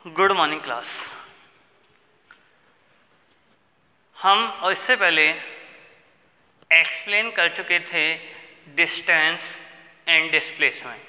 Good morning class. हम और इससे पहले एक्सप्लेन कर चुके थे डिस्टेंस एंड डिस्प्लेसमेंट।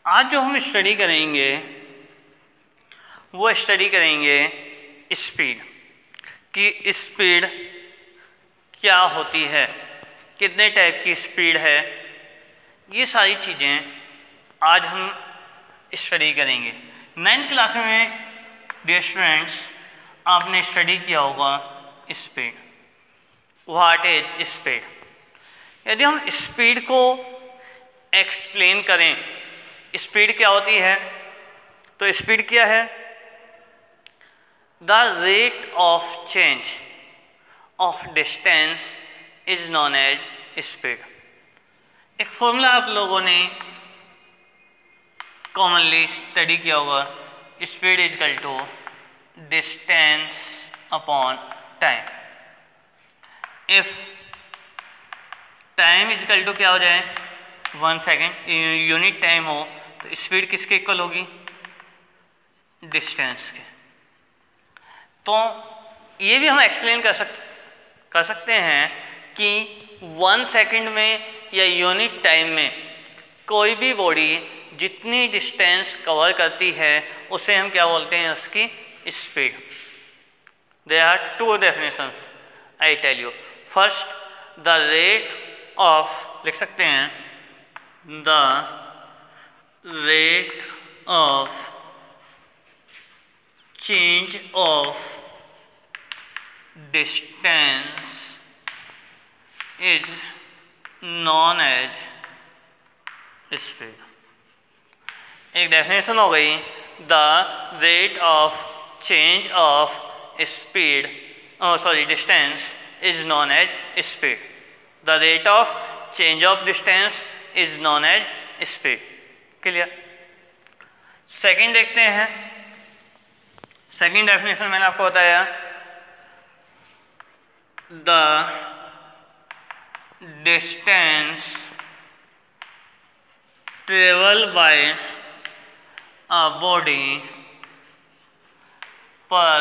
आज जो हम स्टडी करेंगे वो स्टडी करेंगे स्पीड, कि स्पीड क्या होती है, कितने टाइप की स्पीड है, ये सारी चीज़ें आज हम स्टडी करेंगे। 9th क्लास में डियर स्टूडेंट्स आपने स्टडी किया होगा स्पीड। What is speed? यदि हम स्पीड को एक्सप्लेन करें, स्पीड क्या होती है, तो स्पीड क्या है? The rate of change of distance is known as speed. एक फॉर्मूला आप लोगों ने कॉमनली स्टडी किया होगा, speed is equal to distance upon time. If time is equal to क्या हो जाए 1 सेकेंड, यूनिट टाइम हो, तो स्पीड किसके इक्वल होगी? डिस्टेंस के। तो ये भी हम एक्सप्लेन कर सकते हैं कि 1 सेकेंड में या यूनिट टाइम में कोई भी बॉडी जितनी डिस्टेंस कवर करती है उसे हम क्या बोलते हैं? उसकी speed. There are 2 definitions, I tell you. First, the rate of, लिख सकते हैं, the rate of change of distance is known as speed. एक डेफिनेशन हो गई, the rate of change of speed distance is known as speed. The rate of change of distance is known as speed. Clear? Second देखते हैं। Second definition मैंने आपको बताया, the distance travel by a body per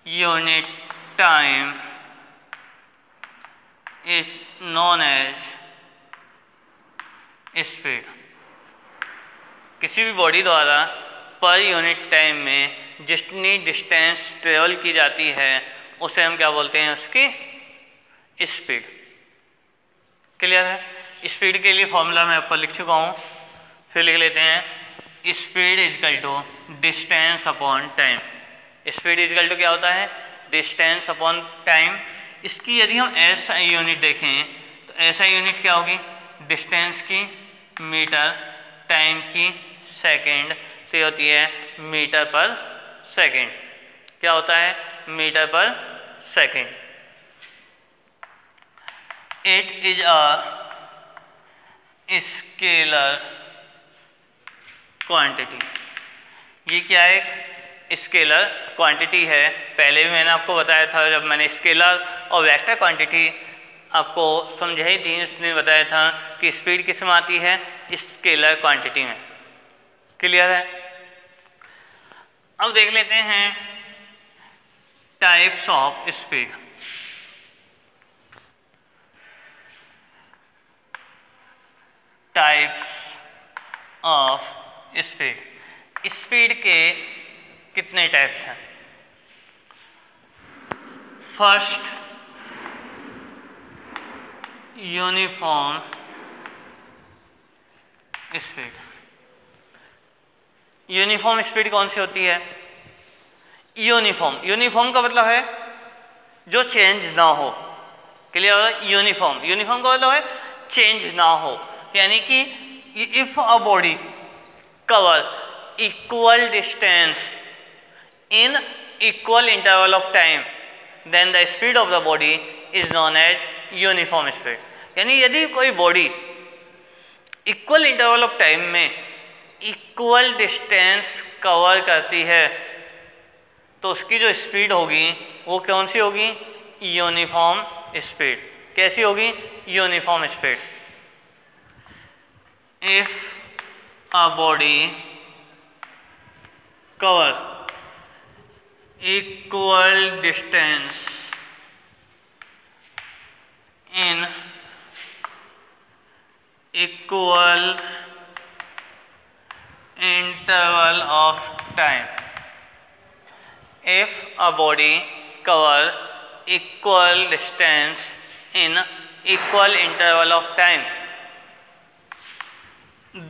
unit time is known as speed। किसी भी body द्वारा per unit time में जितनी डिस्टेंस ट्रेवल की जाती है उसे हम क्या बोलते हैं? उसकी स्पीड। क्लियर है? स्पीड के लिए फॉर्मूला मैं ऊपर लिख चुका हूँ, फिर लिख लेते हैं। Speed is equal to distance upon time. Speed is equal to क्या होता है? Distance upon time. इसकी यदि हम एसआई यूनिट देखें तो एसआई यूनिट क्या होगी? डिस्टेंस की मीटर, टाइम की सेकंड से होती है मीटर पर सेकंड। क्या होता है? मीटर पर second. It is a scalar quantity. ये क्या है? एक स्केलर क्वांटिटी है। पहले भी मैंने आपको बताया था, जब मैंने स्केलर और वेक्टर क्वांटिटी आपको समझाई थी, उसने बताया था कि स्पीड किस में आती है? स्केलर क्वांटिटी में। क्लियर है? अब देख लेते हैं types of speed. Types of speed. Speed के कितने टाइप्स हैं? First, uniform speed. Uniform speed कौन सी होती है? यूनिफॉर्म का मतलब है जो चेंज ना हो। क्लियर? यूनिफॉर्म का मतलब है चेंज ना हो, यानी कि if a body cover equal distance in equal interval of time, then the speed of the body is known as uniform speed। यानी यदि कोई body equal interval of time में इक्वल डिस्टेंस कवर करती है तो उसकी जो स्पीड होगी वो कौन सी होगी? Uniform speed. कैसी होगी? Uniform speed. If a body cover equal distance in equal interval of time. If a body cover equal distance in equal interval of time,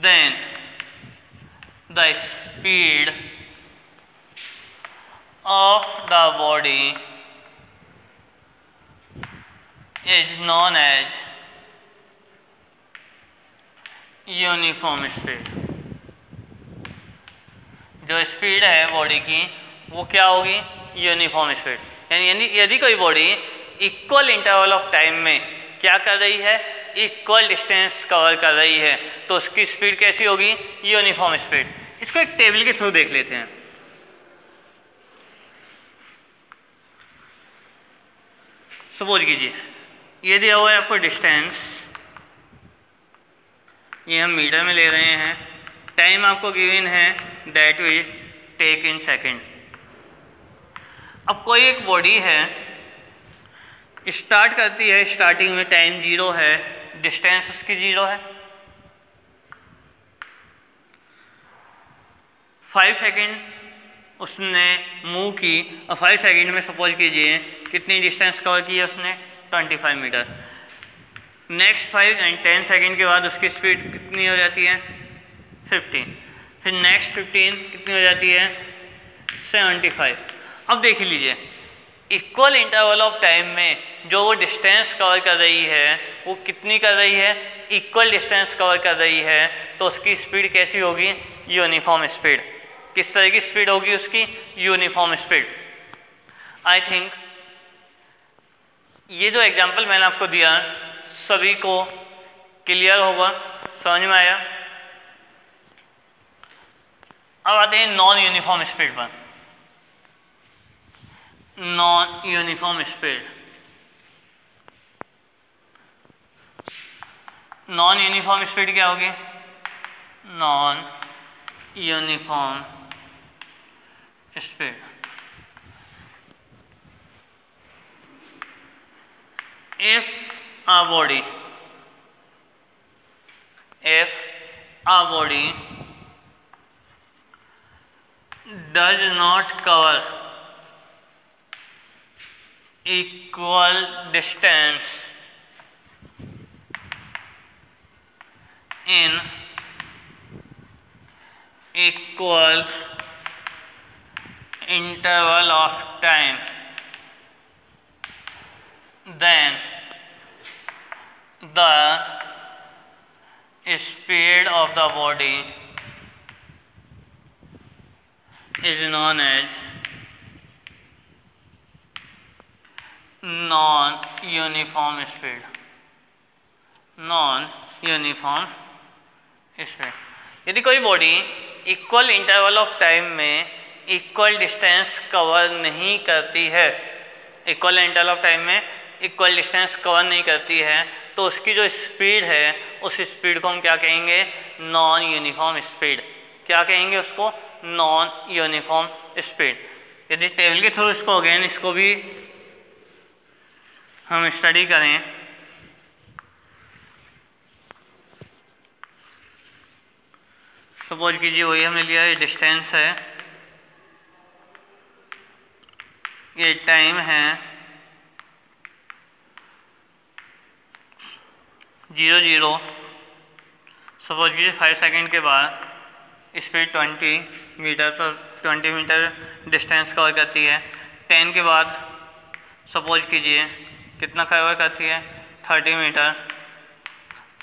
then the speed of the body is known as uniform speed. जो speed है body की वो क्या होगी? Uniform speed. यानी यदि कोई body equal interval of time में क्या कर रही है? इक्वल डिस्टेंस कवर कर रही है, तो उसकी स्पीड कैसी होगी? Uniform speed. इसको एक टेबल के थ्रू देख लेते हैं। सपोज कीजिए ये दिया हुआ है आपको डिस्टेंस, ये हम मीटर में ले रहे हैं, टाइम आपको गिवन है that will take in second. अब कोई एक बॉडी है, स्टार्ट करती है, स्टार्टिंग में टाइम 0 है, डिस्टेंस उसकी 0 है, 5 सेकेंड उसने मूव की और 5 सेकेंड में सपोज कीजिए कितनी डिस्टेंस कवर की है उसने? 25 मीटर। नेक्स्ट 5 एंड 10 सेकेंड के बाद उसकी स्पीड कितनी हो जाती है? 15। फिर नेक्स्ट 15 कितनी हो जाती है? 75। अब देख लीजिए इक्वल इंटरवल ऑफ टाइम में जो वो डिस्टेंस कवर कर रही है वो कितनी कर रही है? इक्वल डिस्टेंस कवर कर रही है, तो उसकी स्पीड कैसी होगी? Uniform speed. किस तरह की स्पीड होगी उसकी? Uniform speed. आई थिंक ये जो एग्जांपल मैंने आपको दिया सभी को क्लियर होगा, समझ में आया? अब आते हैं नॉन यूनिफॉर्म स्पीड पर। Non uniform speed, non uniform speed क्या होगी? Non uniform speed if a body does not cover equal distance in equal interval of time, then the speed of the body is known as non-uniform speed. non-uniform speed। यदि कोई body equal interval of time में equal distance cover नहीं करती है, equal interval of time में equal distance cover नहीं करती है, तो उसकी जो स्पीड है उस स्पीड को हम क्या कहेंगे? Non uniform speed. क्या कहेंगे उसको? Non uniform speed. यदि टेबल के थ्रू इसको अगेन इसको भी हम स्टडी करें, सपोज कीजिए वही हमने लिया, ये डिस्टेंस है, ये टाइम है 0, सपोज कीजिए 5 सेकेंड के बाद स्पीड 20 मीटर पर 20 मीटर डिस्टेंस कवर करती है। 10 के बाद सपोज कीजिए कितना कवर करती है? 30 मीटर।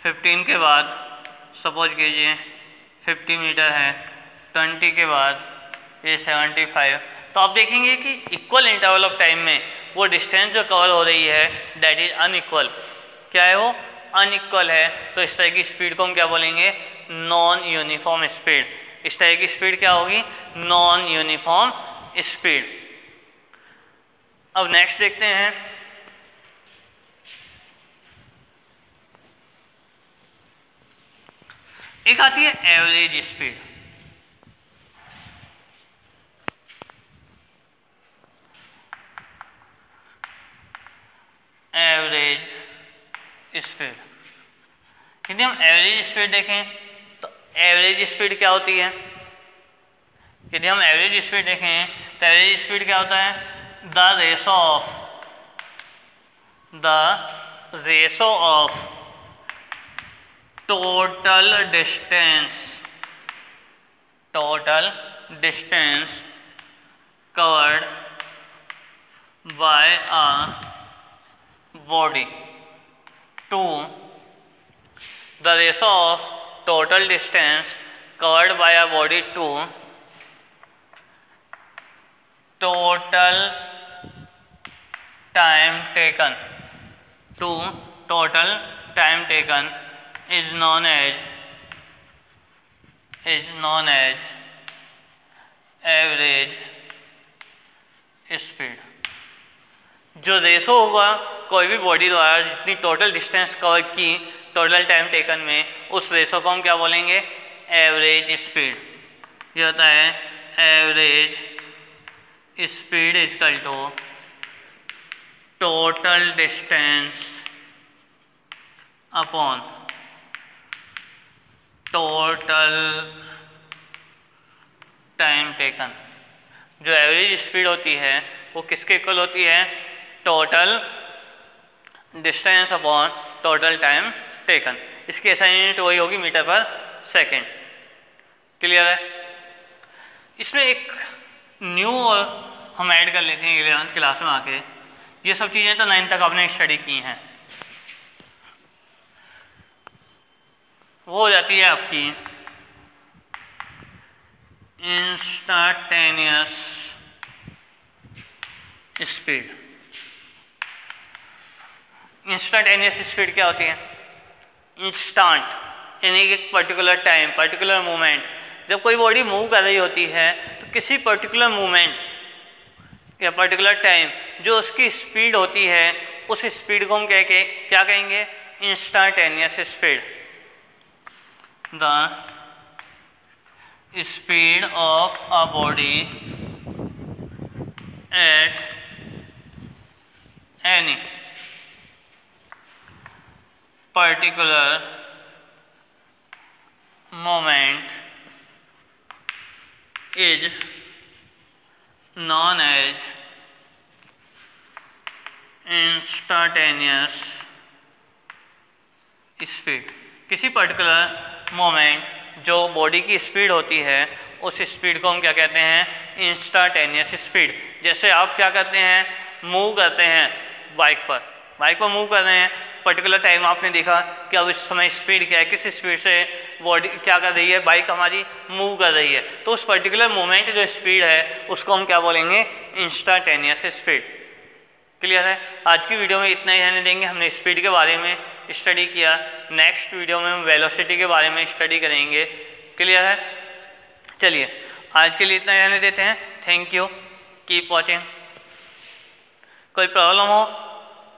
15 के बाद सपोज कीजिए 50 मीटर है। 20 के बाद ये 75। तो आप देखेंगे कि इक्वल इंटरवल ऑफ टाइम में वो डिस्टेंस जो कवर हो रही है दैट इज अनइक्वल। क्या है वो? अनइक्वल है। तो इस तरह की स्पीड को हम क्या बोलेंगे? Non uniform speed. इस तरह की स्पीड क्या होगी? Non uniform speed. अब नेक्स्ट देखते हैं, एक आती है एवरेज स्पीड। Average speed. यदि हम एवरेज स्पीड देखें तो एवरेज स्पीड क्या होती है? यदि हम एवरेज स्पीड देखें तो एवरेज स्पीड क्या होता है? The ratio of total distance covered by a body to the ratio of total distance covered by a body to total time taken is known as average speed. जो ratio होगा कोई भी body द्वारा जितनी total distance cover की total time taken में, उस ratio को हम क्या बोलेंगे? Average speed. ये होता है average speed equal to total distance upon total time taken. जो एवरेज स्पीड होती है वो किसके इक्वल होती है? Total distance upon total time taken. इसकी ऐसा यूनिट वही होगी मीटर पर सेकेंड। क्लियर है? इसमें एक न्यू और हम ऐड कर लेते हैं 11th क्लास में आके। ये सब चीज़ें तो 9th तक आपने स्टडी की हैं। वो हो जाती है आपकी इंस्टेंटेनियस स्पीड। इंस्टेंटेनियस स्पीड क्या होती है? इंस्टेंट यानी एक पर्टिकुलर टाइम, पर्टिकुलर मोमेंट, जब कोई बॉडी मूव कर रही होती है तो किसी पर्टिकुलर मोमेंट या पर्टिकुलर टाइम जो उसकी स्पीड होती है, उस स्पीड को हम क्या कहेंगे? Instantaneous speed. The speed of a body at any particular moment is known as instantaneous speed। किसी पर्टिकुलर मोमेंट जो बॉडी की स्पीड होती है, उस स्पीड को हम क्या कहते हैं? Instantaneous speed. जैसे आप क्या करते हैं? मूव करते हैं बाइक पर मूव कर रहे हैं, पर्टिकुलर टाइम आपने देखा कि अब इस समय स्पीड क्या है, किस स्पीड से बॉडी क्या कर रही है, बाइक हमारी मूव कर रही है, तो उस पर्टिकुलर मोमेंट जो स्पीड है उसको हम क्या बोलेंगे? Instantaneous speed. क्लियर है? आज की वीडियो में इतना ही रहने देंगे। हमने स्पीड के बारे में स्टडी किया। नेक्स्ट वीडियो में हम वेलोसिटी के बारे में स्टडी करेंगे। क्लियर है? चलिए आज के लिए इतना ही रहने देते हैं। Thank you, keep watching. कोई प्रॉब्लम हो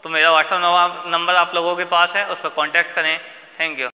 तो मेरा व्हाट्सएप नंबर आप लोगों के पास है, उस पर कॉन्टैक्ट करें। Thank you.